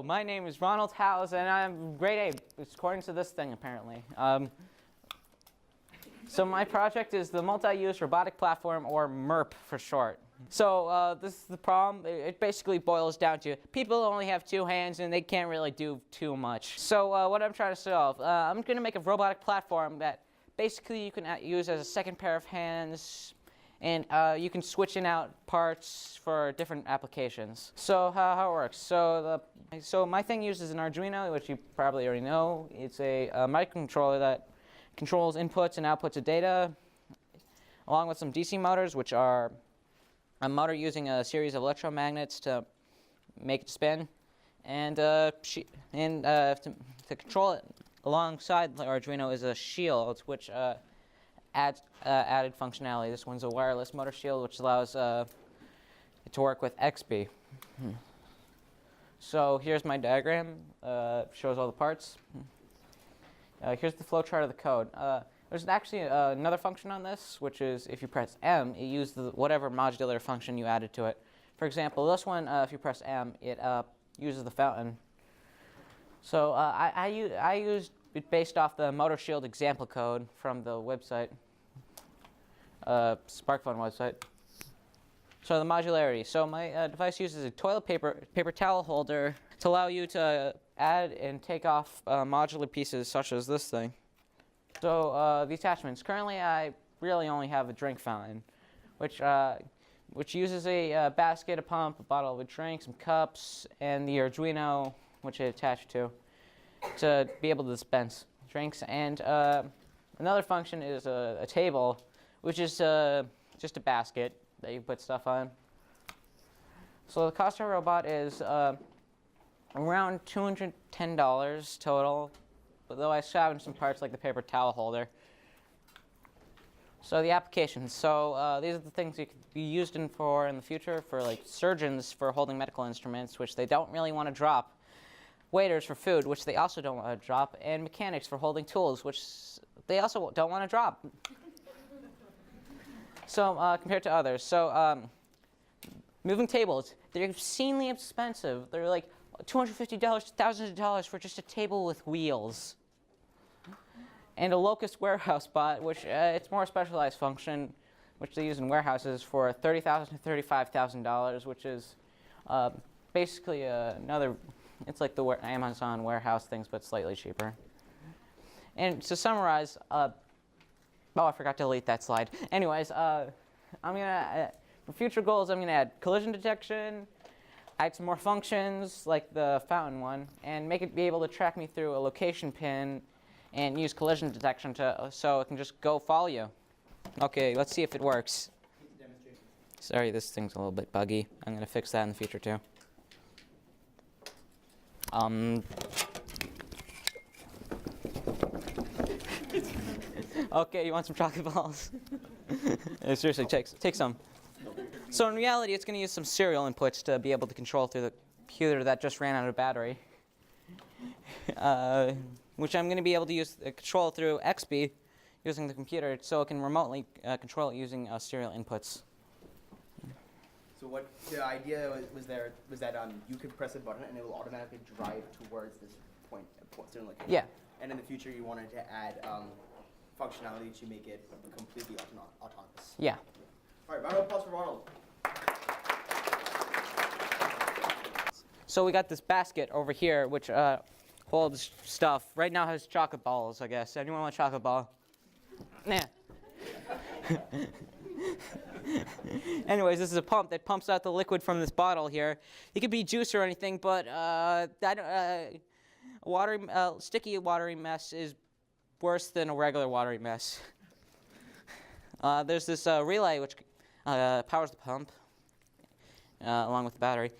my name is Ronald House, and I'm grade A, according to this thing, apparently. So my project is the Multi-Use Robotic Platform, or MERP for short. So this is the problem. It basically boils down to people only have two hands, and they can't really do too much. So what I'm trying to solve, I'm going to make a robotic platform that basically you can use as a second pair of hands, and you can switch in out parts for different applications. So how it works. So my thing uses an Arduino, which you probably already know. It's a microcontroller that controls inputs and outputs of data, along with some DC motors, which are a motor using a series of electromagnets to make it spin, and to control it alongside the Arduino is a shield, which adds added functionality. This one's a wireless motor shield, which allows it to work with XB. So here's my diagram. Shows all the parts. Here's the flowchart of the code. There's actually another function on this, which is if you press M, it uses whatever modular function you added to it. For example, this one, if you press M, it uses the fountain. So I used it based off the motor shield example code from the website, SparkFun website. So the modularity. So my device uses a toilet paper towel holder to allow you to add and take off modular pieces such as this thing. So the attachments. Currently, I really only have a drink fountain, which uses a basket, a pump, a bottle of a drink, some cups, and the Arduino, which it attached to be able to dispense drinks. And another function is a table, which is just a basket that you put stuff on. So the cost of a robot is around $210 total, but though I still have some parts like the paper towel holder. So the applications. So these are the things you could be used in the future for like surgeons for holding medical instruments, which they don't really want to drop. Waiters for food, which they also don't want to drop, and mechanics for holding tools, which they also don't want to drop. So compared to others, so moving tables, they're obscenely expensive. They're like $250 to thousands of dollars for just a table with wheels. And a locust warehouse bot, which it's more specialized function, which they use in warehouses for $30,000 to $35,000, which is basically another. It's like the Amazon warehouse things, but slightly cheaper. And to summarize, oh, I forgot to delete that slide. Anyways, I'm gonna for future goals, I'm gonna add collision detection, add some more functions like the fountain one, and make it be able to track me through a location pin, and use collision detection so it can just go follow you. Okay, let's see if it works. Sorry, this thing's a little bit buggy. I'm gonna fix that in the future too. Okay, you want some chocolate balls? Seriously, take some. So in reality, it's going to use some serial inputs to be able to control through the computer that just ran out of battery, which I'm going to be able to use control through XB using the computer, so it can remotely control it using serial inputs. So what the idea was that you could press a button and it will automatically drive towards this certain location. Yeah. And in the future, you wanted to add functionality to make it completely autonomous. Yeah. All right, round of applause for Ronald. So we got this basket over here, which holds stuff. Right now it has chocolate balls, I guess. Anyone want a chocolate ball? Nah. Anyways, this is a pump that pumps out the liquid from this bottle here. It could be juice or anything, but sticky watery mess is worse than a regular watery mess. There's this relay which powers the pump along with the battery.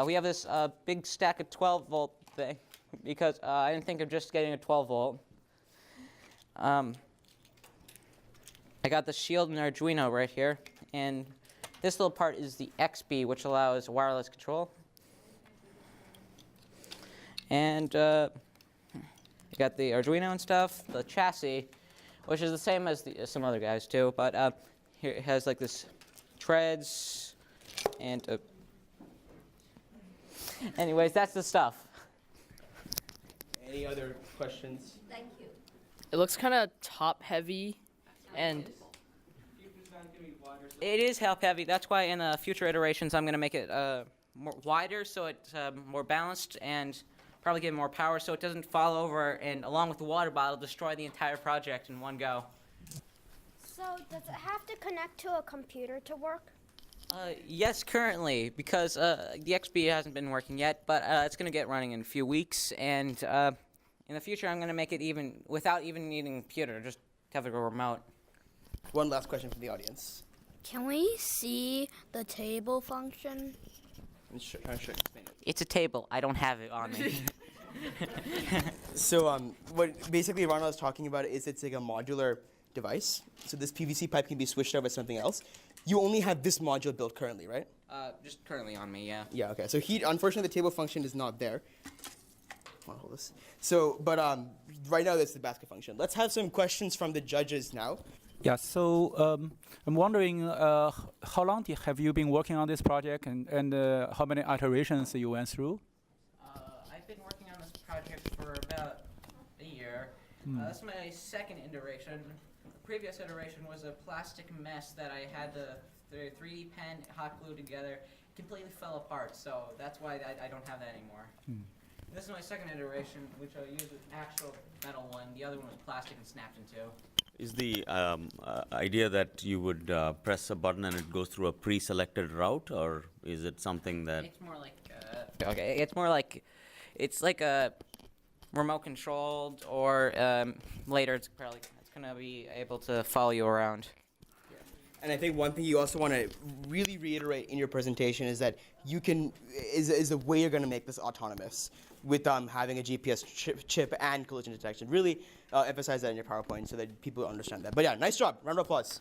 We have this big stack of 12-volt thing because I didn't think of just getting a 12-volt. I got the shield and Arduino right here, and this little part is the XB, which allows wireless control. And I got the Arduino and stuff, the chassis, which is the same as some other guys too, but here it has like this treads, and anyways, that's the stuff. Any other questions? Thank you. It looks kind of top heavy, and It is help heavy. That's why in the future iterations I'm going to make it more wider so it's more balanced and probably give it more power so it doesn't fall over and along with the water bottle destroy the entire project in one go. So does it have to connect to a computer to work? Yes, currently, because the XP hasn't been working yet, but it's going to get running in a few weeks, and in the future I'm going to make it even without even needing a computer, just have a remote. One last question from the audience. Can we see the table function? Sure, explain it. It's a table. I don't have it on me. So what basically Ronald is talking about is it's like a modular device. So this PVC pipe can be switched out with something else. You only have this module built currently, right? Just currently on me, yeah. Yeah, okay. So unfortunately, the table function is not there. Hold on, hold this. So, but right now, that's the basket function. Let's have some questions from the judges now. Yeah, so I'm wondering how long have you been working on this project and how many iterations you went through? I've been working on this project for about a year. This is my second iteration. The previous iteration was a plastic mess that I had the 3D pen hot glue together. It completely fell apart, so that's why I don't have that anymore. This is my second iteration, which I used an actual metal one. The other one was plastic and snapped in two. Is the idea that you would press a button and it goes through a pre-selected route, or is it something that... It's more like, it's like a remote controlled, or later it's going to be able to follow you around. And I think one thing you also want to really reiterate in your presentation is that you can is a way you're going to make this autonomous with having a GPS chip and collision detection. Really emphasize that in your PowerPoint so that people understand that. But yeah, nice job. Round of applause.